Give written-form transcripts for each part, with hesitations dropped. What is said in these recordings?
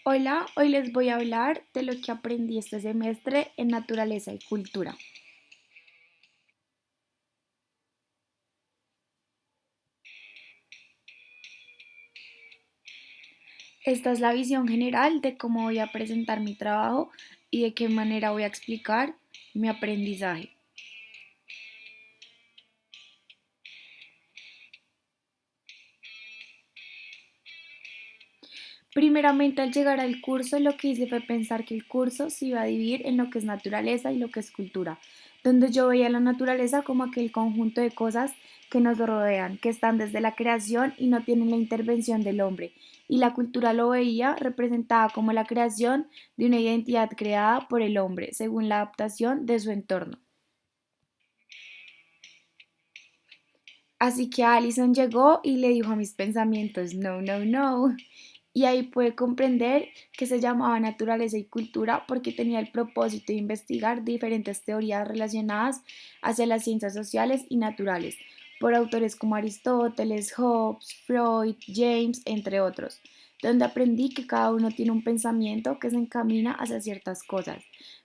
Hola, hoy les voy a hablar de lo que aprendí este semestre en naturaleza y cultura. Esta es la visión general de cómo voy a presentar mi trabajo y de qué manera voy a explicar mi aprendizaje. Primeramente, al llegar al curso, lo que hice fue pensar que el curso se iba a dividir en lo que es naturaleza y lo que es cultura, donde yo veía la naturaleza como aquel conjunto de cosas que nos rodean, que están desde la creación y no tienen la intervención del hombre, y la cultura lo veía representada como la creación de una identidad creada por el hombre, según la adaptación de su entorno. Así que Allison llegó y le dijo a mis pensamientos, no, no, no. Y ahí pude comprender que se llamaba naturaleza y cultura porque tenía el propósito de investigar diferentes teorías relacionadas hacia las ciencias sociales y naturales, por autores como Aristóteles, Hobbes, Freud, James, entre otros, donde aprendí que cada uno tiene un pensamiento que se encamina hacia ciertas cosas,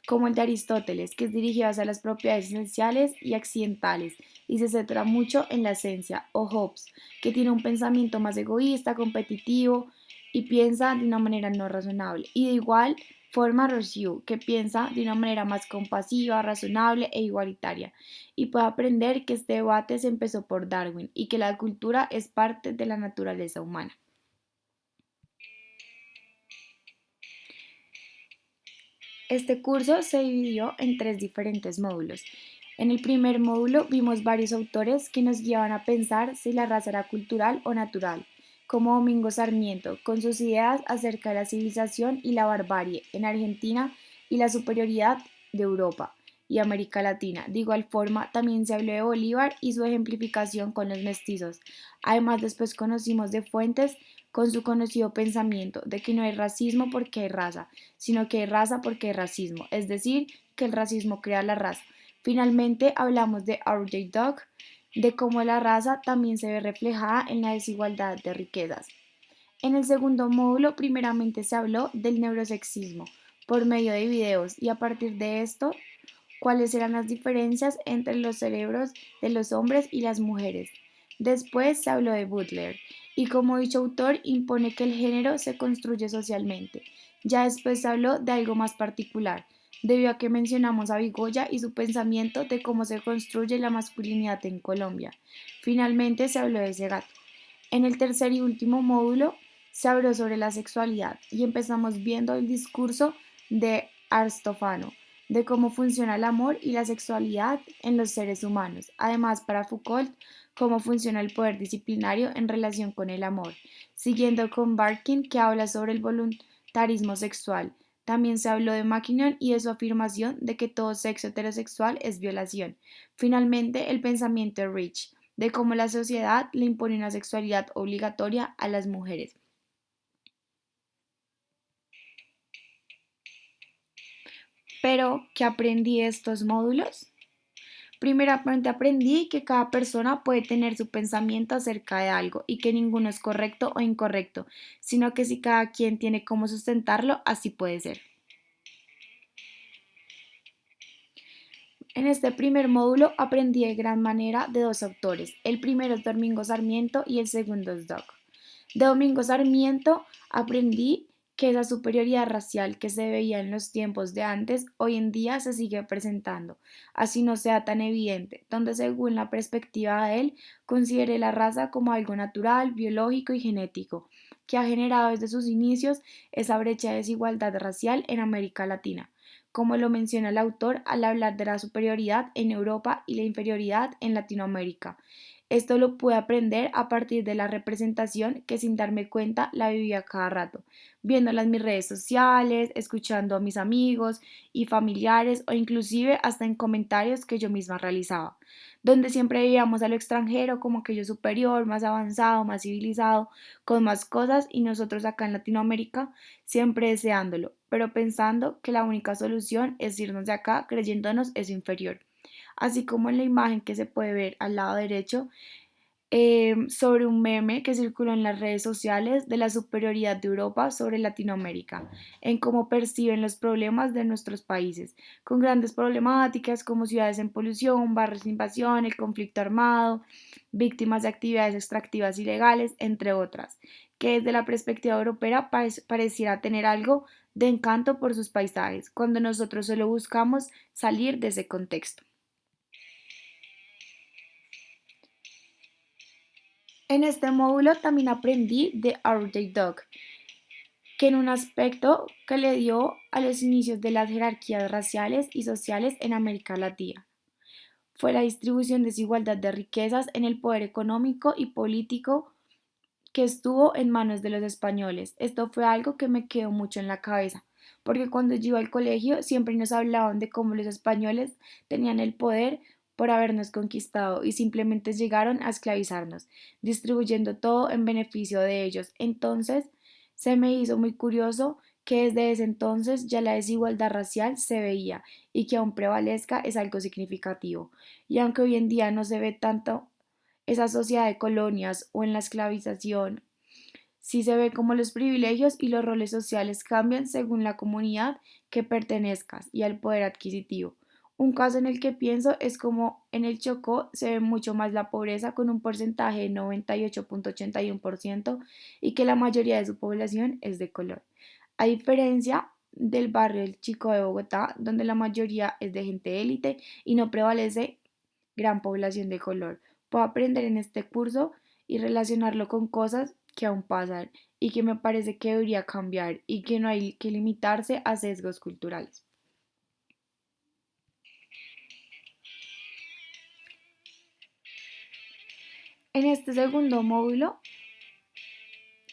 como el de Aristóteles, que es dirigido hacia las propiedades esenciales y accidentales, y se centra mucho en la esencia, o Hobbes, que tiene un pensamiento más egoísta, competitivo y piensa de una manera no razonable. Y de igual forma Rousseau, que piensa de una manera más compasiva, razonable e igualitaria. Y puede aprender que este debate se empezó por Darwin y que la cultura es parte de la naturaleza humana. Este curso se dividió en tres diferentes módulos. En el primer módulo vimos varios autores que nos guiaban a pensar si la raza era cultural o natural, como Domingo Sarmiento, con sus ideas acerca de la civilización y la barbarie en Argentina y la superioridad de Europa y América Latina. De igual forma, también se habló de Bolívar y su ejemplificación con los mestizos. Además, después conocimos de Fuentes con su conocido pensamiento de que no hay racismo porque hay raza, sino que hay raza porque hay racismo, es decir, que el racismo crea la raza. Finalmente hablamos de R.J. Dog, de cómo la raza también se ve reflejada en la desigualdad de riquezas. En el segundo módulo, primeramente se habló del neurosexismo por medio de videos y a partir de esto, cuáles eran las diferencias entre los cerebros de los hombres y las mujeres. Después se habló de Butler y como dicho autor impone que el género se construye socialmente. Ya después se habló de algo más particular, debido a que mencionamos a Vigoya y su pensamiento de cómo se construye la masculinidad en Colombia. Finalmente se habló de Segat. En el tercer y último módulo se habló sobre la sexualidad y empezamos viendo el discurso de Aristofano, de cómo funciona el amor y la sexualidad en los seres humanos. Además, para Foucault, cómo funciona el poder disciplinario en relación con el amor. Siguiendo con Barkin, que habla sobre el voluntarismo sexual. También se habló de Mackinnon y de su afirmación de que todo sexo heterosexual es violación. Finalmente, el pensamiento de Rich, de cómo la sociedad le impone una sexualidad obligatoria a las mujeres. Pero, ¿qué aprendí de estos módulos? Primeramente aprendí que cada persona puede tener su pensamiento acerca de algo y que ninguno es correcto o incorrecto, sino que si cada quien tiene cómo sustentarlo, así puede ser. En este primer módulo aprendí de gran manera de dos autores. El primero es Domingo Sarmiento y el segundo es Doc. De Domingo Sarmiento aprendí que esa superioridad racial que se veía en los tiempos de antes, hoy en día se sigue presentando, así no sea tan evidente, donde según la perspectiva de él, considere la raza como algo natural, biológico y genético, que ha generado desde sus inicios esa brecha de desigualdad racial en América Latina, como lo menciona el autor al hablar de la superioridad en Europa y la inferioridad en Latinoamérica. Esto lo pude aprender a partir de la representación que sin darme cuenta la vivía cada rato, viéndola en mis redes sociales, escuchando a mis amigos y familiares o inclusive hasta en comentarios que yo misma realizaba, donde siempre veíamos a lo extranjero como aquello superior, más avanzado, más civilizado, con más cosas y nosotros acá en Latinoamérica siempre deseándolo, pero pensando que la única solución es irnos de acá creyéndonos eso inferior. Así como en la imagen que se puede ver al lado derecho, sobre un meme que circuló en las redes sociales de la superioridad de Europa sobre Latinoamérica, en cómo perciben los problemas de nuestros países, con grandes problemáticas como ciudades en polución, barrios de invasión, el conflicto armado, víctimas de actividades extractivas ilegales, entre otras, que desde la perspectiva europea pareciera tener algo de encanto por sus paisajes, cuando nosotros solo buscamos salir de ese contexto. En este módulo también aprendí de Everyday Dog, que en un aspecto que le dio a los inicios de las jerarquías raciales y sociales en América Latina. Fue la distribución desigualdad de riquezas en el poder económico y político que estuvo en manos de los españoles. Esto fue algo que me quedó mucho en la cabeza, porque cuando yo iba al colegio siempre nos hablaban de cómo los españoles tenían el poder por habernos conquistado y simplemente llegaron a esclavizarnos, distribuyendo todo en beneficio de ellos. Entonces, se me hizo muy curioso que desde ese entonces ya la desigualdad racial se veía y que aún prevalezca es algo significativo. Y aunque hoy en día no se ve tanto esa sociedad de colonias o en la esclavización, sí se ve como los privilegios y los roles sociales cambian según la comunidad que pertenezcas y al poder adquisitivo. Un caso en el que pienso es como en el Chocó se ve mucho más la pobreza con un porcentaje de 98,81% y que la mayoría de su población es de color. A diferencia del barrio del Chico de Bogotá, donde la mayoría es de gente élite y no prevalece gran población de color. Puedo aprender en este curso y relacionarlo con cosas que aún pasan y que me parece que debería cambiar y que no hay que limitarse a sesgos culturales. En este segundo módulo,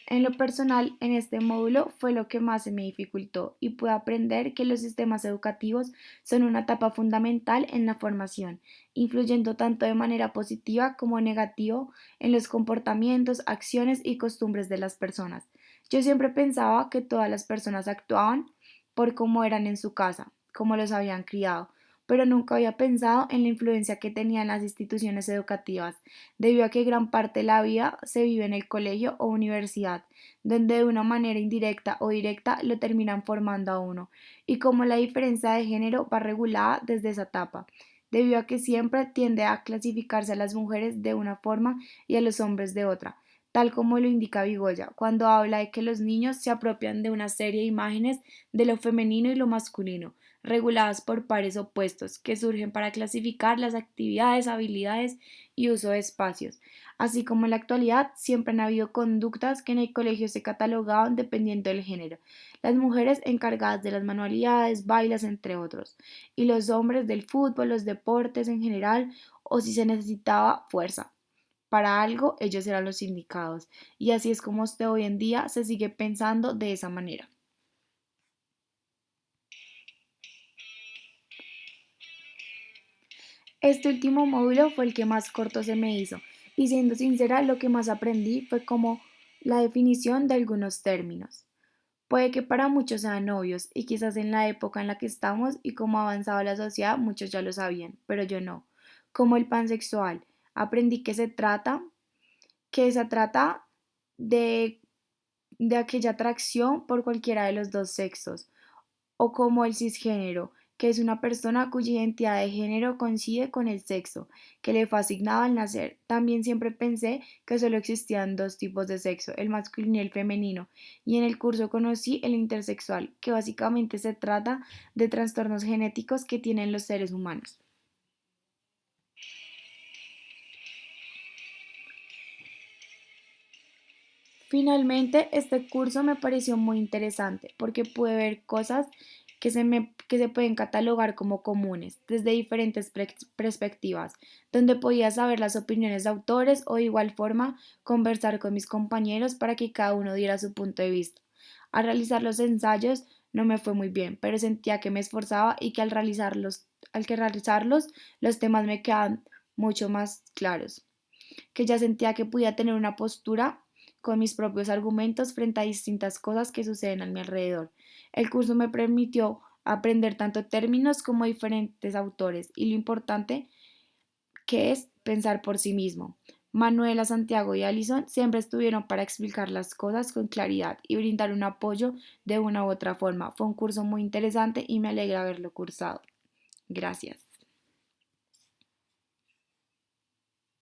en lo personal, en este módulo fue lo que más se me dificultó y pude aprender que los sistemas educativos son una etapa fundamental en la formación, influyendo tanto de manera positiva como negativa en los comportamientos, acciones y costumbres de las personas. Yo siempre pensaba que todas las personas actuaban por cómo eran en su casa, cómo los habían criado, pero nunca había pensado en la influencia que tenían las instituciones educativas, debido a que gran parte de la vida se vive en el colegio o universidad, donde de una manera indirecta o directa lo terminan formando a uno, y como la diferencia de género va regulada desde esa etapa, debido a que siempre tiende a clasificarse a las mujeres de una forma y a los hombres de otra, tal como lo indica Vigoya, cuando habla de que los niños se apropian de una serie de imágenes de lo femenino y lo masculino, reguladas por pares opuestos, que surgen para clasificar las actividades, habilidades y uso de espacios. Así como en la actualidad siempre han habido conductas que en el colegio se catalogaban dependiendo del género, las mujeres encargadas de las manualidades, bailes, entre otros, y los hombres del fútbol, los deportes en general, o si se necesitaba fuerza. Para algo, ellos eran los indicados, y así es como hasta hoy en día se sigue pensando de esa manera. Este último módulo fue el que más corto se me hizo, y siendo sincera, lo que más aprendí fue como la definición de algunos términos. Puede que para muchos sean obvios, y quizás en la época en la que estamos y cómo ha avanzado la sociedad, muchos ya lo sabían, pero yo no. Como el pansexual, aprendí que se trata de, de aquella atracción por cualquiera de los dos sexos, o como el cisgénero, que es una persona cuya identidad de género coincide con el sexo que le fue asignado al nacer. También siempre pensé que solo existían dos tipos de sexo, el masculino y el femenino, y en el curso conocí el intersexual, que básicamente se trata de trastornos genéticos que tienen los seres humanos. Finalmente, este curso me pareció muy interesante porque pude ver cosas que se pueden catalogar como comunes desde diferentes perspectivas, donde podía saber las opiniones de autores o de igual forma conversar con mis compañeros para que cada uno diera su punto de vista. Al realizar los ensayos no me fue muy bien, pero sentía que me esforzaba y que al que realizarlos, los temas me quedaban mucho más claros, que ya sentía que podía tener una postura con mis propios argumentos frente a distintas cosas que suceden a mi alrededor. El curso me permitió aprender tanto términos como diferentes autores y lo importante que es pensar por sí mismo. Manuela, Santiago y Alison siempre estuvieron para explicar las cosas con claridad y brindar un apoyo de una u otra forma. Fue un curso muy interesante y me alegra haberlo cursado. Gracias.